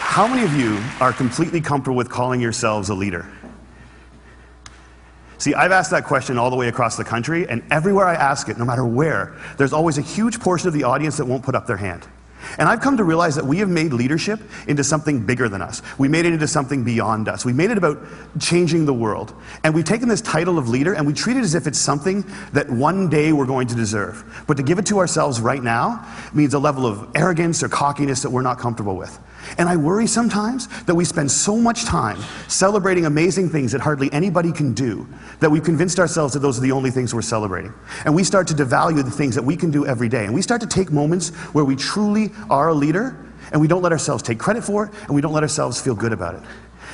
How many of you are completely comfortable with calling yourselves a leader? See, I've asked that question all the way across the country, and everywhere I ask it, no matter where, there's always a huge portion of the audience that won't put up their hand. And I've come to realize that we have made leadership into something bigger than us. We made it into something beyond us. We made it about changing the world. And we've taken this title of leader and we treat it as if it's something that one day we're going to deserve. But to give it to ourselves right now means a level of arrogance or cockiness that we're not comfortable with. And I worry sometimes that we spend so much time celebrating amazing things that hardly anybody can do, that we've convinced ourselves that those are the only things we're celebrating. And we start to devalue the things that we can do every day. And we start to take moments where we truly are a leader, and we don't let ourselves take credit for it, and we don't let ourselves feel good about it.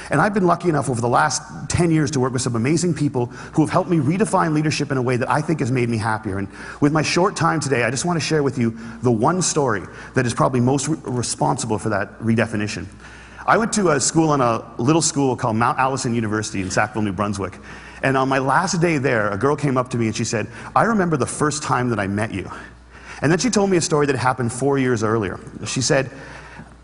And I've been lucky enough over the last 10 years to work with some amazing people who have helped me redefine leadership in a way that I think has made me happier. And with my short time today, I just want to share with you the one story that is probably most responsible for that redefinition. I went to a school on a little school called Mount Allison University in Sackville, New Brunswick. And on my last day there, a girl came up to me and she said, "I remember the first time that I met you." And then she told me a story that happened 4 years earlier. She said,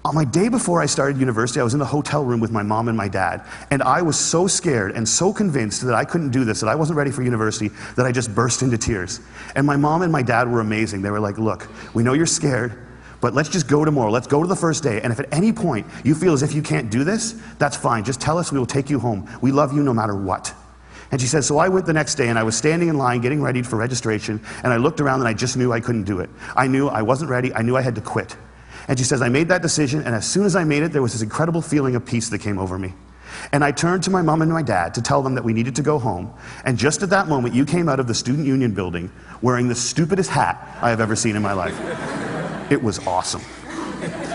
"On my day before I started university, I was in the hotel room with my mom and my dad, and I was so scared and so convinced that I couldn't do this, that I wasn't ready for university, that I just burst into tears. And my mom and my dad were amazing. They were like, 'Look, we know you're scared, but let's just go tomorrow. Let's go to the first day, and if at any point you feel as if you can't do this, that's fine. Just tell us, we will take you home. We love you no matter what.'" And she said, so I went the next day and I was standing in line getting ready for registration, and I looked around and I just knew I couldn't do it. I knew I wasn't ready. I knew I had to quit. And she says, I made that decision, and as soon as I made it, there was this incredible feeling of peace that came over me. And I turned to my mom and my dad to tell them that we needed to go home. And just at that moment, you came out of the Student Union building wearing the stupidest hat I have ever seen in my life. It was awesome.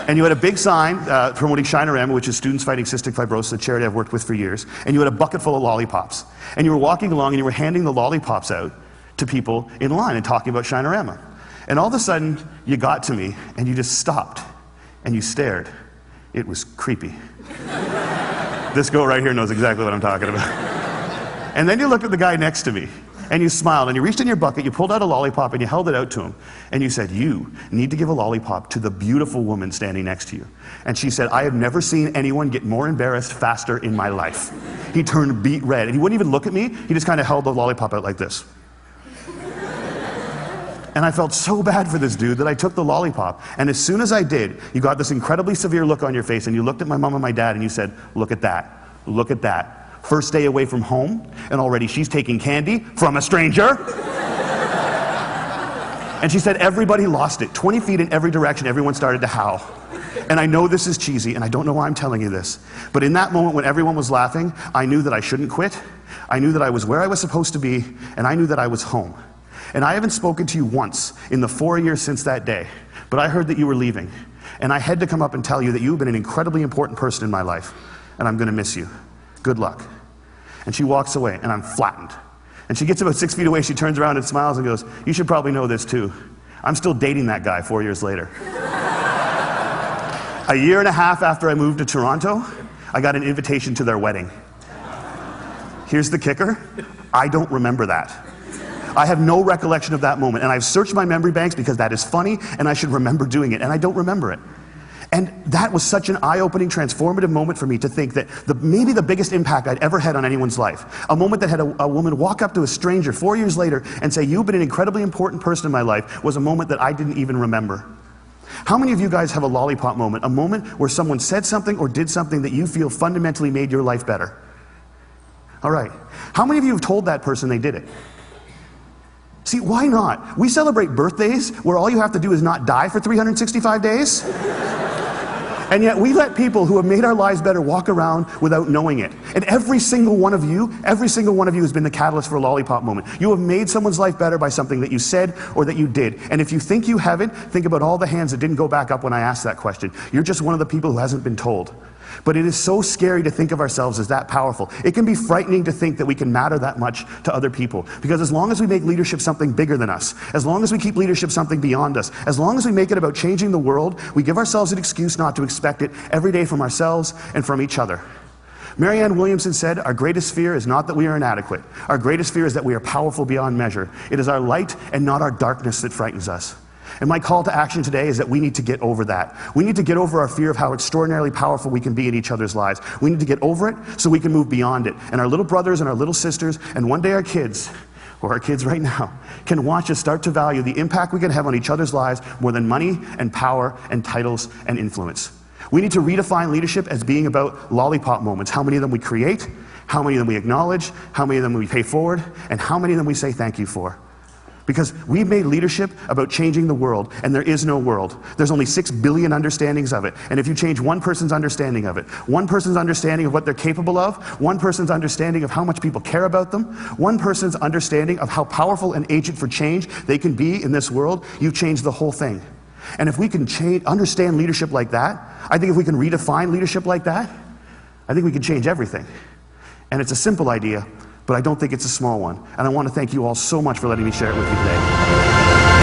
And you had a big sign promoting Shinerama, which is Students Fighting Cystic Fibrosis, a charity I've worked with for years. And you had a bucket full of lollipops. And you were walking along and you were handing the lollipops out to people in line and talking about Shinerama. And all of a sudden, you got to me and you just stopped and you stared. It was creepy. This girl right here knows exactly what I'm talking about. And then you looked at the guy next to me and you smiled and you reached in your bucket, you pulled out a lollipop and you held it out to him. And you said, you need to give a lollipop to the beautiful woman standing next to you. And she said, I have never seen anyone get more embarrassed faster in my life. He turned beet red and he wouldn't even look at me. He just kind of held the lollipop out like this. And I felt so bad for this dude that I took the lollipop. And as soon as I did, you got this incredibly severe look on your face and you looked at my mom and my dad and you said, look at that, look at that. First day away from home, and already she's taking candy from a stranger. And she said everybody lost it. 20 feet in every direction, everyone started to howl. And I know this is cheesy, and I don't know why I'm telling you this, but in that moment when everyone was laughing, I knew that I shouldn't quit. I knew that I was where I was supposed to be, and I knew that I was home. And I haven't spoken to you once in the 4 years since that day, but I heard that you were leaving. And I had to come up and tell you that you've been an incredibly important person in my life, and I'm gonna miss you. Good luck. And she walks away, and I'm flattened. And she gets about 6 feet away, she turns around and smiles and goes, you should probably know this too. I'm still dating that guy 4 years later. A year and a half after I moved to Toronto, I got an invitation to their wedding. Here's the kicker, I don't remember that. I have no recollection of that moment, and I've searched my memory banks because that is funny, and I should remember doing it, and I don't remember it. And that was such an eye-opening, transformative moment for me to think that maybe the biggest impact I'd ever had on anyone's life, a moment that had a woman walk up to a stranger 4 years later and say, you've been an incredibly important person in my life, was a moment that I didn't even remember. How many of you guys have a lollipop moment, a moment where someone said something or did something that you feel fundamentally made your life better? All right. How many of you have told that person they did it? See, why not? We celebrate birthdays where all you have to do is not die for 365 days. And yet we let people who have made our lives better walk around without knowing it. And every single one of you has been the catalyst for a lollipop moment. You have made someone's life better by something that you said or that you did. And if you think you haven't, think about all the hands that didn't go back up when I asked that question. You're just one of the people who hasn't been told. But it is so scary to think of ourselves as that powerful. It can be frightening to think that we can matter that much to other people. Because as long as we make leadership something bigger than us, as long as we keep leadership something beyond us, as long as we make it about changing the world, we give ourselves an excuse not to expect it every day from ourselves and from each other. Marianne Williamson said, "Our greatest fear is not that we are inadequate. Our greatest fear is that we are powerful beyond measure. It is our light and not our darkness that frightens us." And my call to action today is that we need to get over that. We need to get over our fear of how extraordinarily powerful we can be in each other's lives. We need to get over it so we can move beyond it. And our little brothers and our little sisters, and one day our kids, or our kids right now, can watch us start to value the impact we can have on each other's lives more than money and power and titles and influence. We need to redefine leadership as being about lollipop moments. How many of them we create, how many of them we acknowledge, how many of them we pay forward, and how many of them we say thank you for. Because we've made leadership about changing the world, and there is no world. There's only 6 billion understandings of it. And if you change one person's understanding of it, one person's understanding of what they're capable of, one person's understanding of how much people care about them, one person's understanding of how powerful an agent for change they can be in this world, you've changed the whole thing. And if we can understand leadership like that, I think if we can redefine leadership like that, I think we can change everything. And it's a simple idea, but I don't think it's a small one. And I want to thank you all so much for letting me share it with you today.